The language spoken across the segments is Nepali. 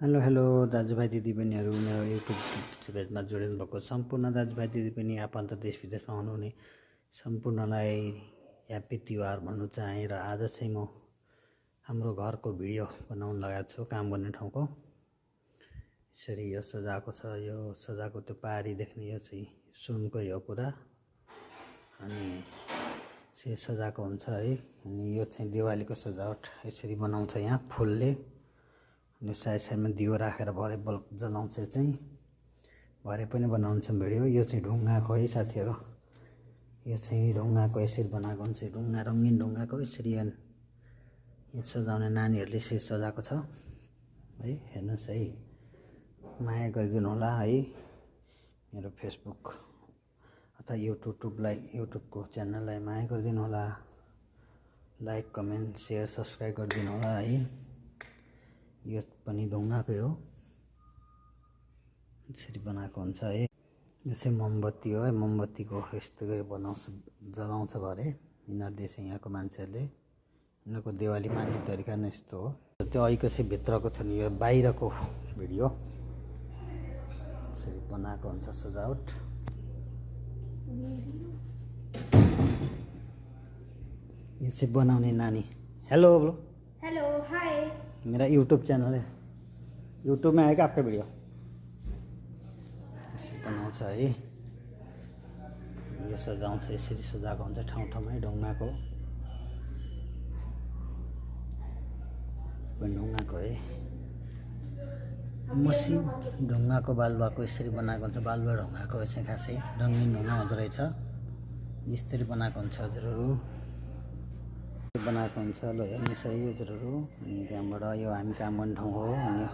हेलो हेलो दाजुभाइ दिदीबहिनीहरू मेरो युट्युब पेजमा जोडिनु भएको सम्पूर्ण दाजुभाइ दिदीबहिनी आफन्त देश विदेशमा हुनुहुने सम्पूर्णलाई ह्याप्पी तिहार भन्नु चाहेँ। र आज चाहिँ म हाम्रो घरको भिडियो बनाउन लगाएको छु। काम गर्ने ठाउँको यसरी यो सजाएको छ। यो सजाएको त्यो पारी देख्ने यो चाहिँ सुनको यो पुरा अनि यसरी सजाएको हुन्छ है। अनि यो चाहिँ दिवालीको सजावट यसरी बनाउँछ यहाँ फुलले। अनि साइड साइडमा दियो राखेर भरे बल्ब जलाउँछ चाहिँ भरे पनि बनाउँछ भिडियो। यो चाहिँ ढुङ्गाको है साथीहरू, यो चाहिँ ढुङ्गाको यसरी बनाएको हुन्छ। ढुङ्गा रङ्गीन ढुङ्गाको यसरी यो सजाउने नानीहरूले यसरी सजाएको छ है। हेर्नुहोस् है, माया गरिदिनु होला है। मेरो फेसबुक अथवा युट्युबको च्यानललाई माया गरिदिनु होला। लाइक कमेन्ट सेयर सब्सक्राइब गरिदिनु होला है। यो पनि ढुङ्गाकै हो, यसरी बनाएको हुन्छ है। यो चाहिँ मोमबत्ती हो है, मोमबत्तीको यस्तो गरी जलाउँछ भरे यिनीहरूले चाहिँ यहाँको मान्छेहरूले। यिनीहरूको दिवाली मान्ने तरिका नै यस्तो हो। त्यो अहिलेको चाहिँ भित्रको थियो नि, यो बाहिरको भिडियो यसरी बनाएको हुन्छ सजावट। यो चाहिँ बनाउने नानी। Hello bro, hello hi. मेरा यूट्यूब चैनल है, यूट्यूब में आएगा आपका वीडियो। यसरी बनाउँछ है, यो सजाउँछ यसरी सजाएको हुन्छ ठाउँ ठाउँमै ढुङ्गाको है। मसी ढुङ्गाको बालुवाको यसरी बनाएको हुन्छ। बालुवा ढुङ्गाको चाहिँ खासै रङ्गीन ढुङ्गा हुँदो रहेछ। यसरी बनाएको हुन्छ हजुरहरू, बनाएको हुन्छ। ल हेर्नुहोस् है हजुरहरू। अनि त्यहाँबाट यो हामी काम गर्ने ठाउँ हो। अनि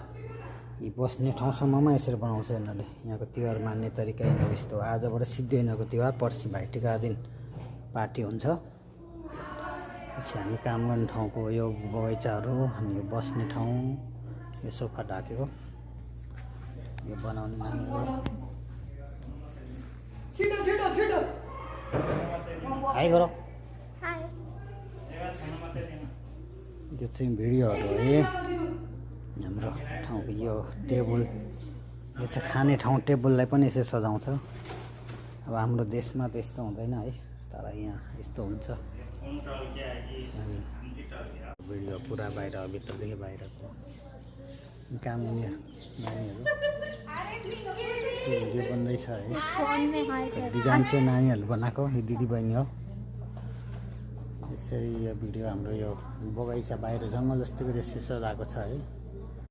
यी बस्ने ठाउँसम्ममा यसरी बनाउँछ यिनीहरूले। यहाँको तिहार मान्ने तरिका यिनीहरू यस्तो हो। आजबाट सिधै यिनीहरूको तिहार, पर्सि भाइटिका दिन पार्टी हुन्छ। पछि हामी काम गर्ने ठाउँको यो बगैँचाहरू, अनि यो बस्ने ठाउँ, यो सोफा ढाकेको, यो बनाउने नानीहरू। छिटो छिटो छिटो हाई गरौँ। हाय। यो चाहिँ भिडियोहरू है। हाम्रो ठाउँको यो टेबल, यो चाहिँ खाने ठाउँ टेबललाई पनि यसरी सजाउँछ। अब हाम्रो देशमा त यस्तो हुँदैन है, तर यहाँ यस्तो हुन्छ। अनि भिडियो पुरा बाहिर, भित्रदेखि बाहिरको काम गर्ने नानीहरू भिडियो बन्दैछ है। डिजाइन चाहिँ नानीहरूले बनाएको, यो दिदीबहिनी हो। यसरी यो भिडियो हाम्रो यो बगैँचा बाहिर जङ्गल जस्तो गरी यसरी सजाएको छ है।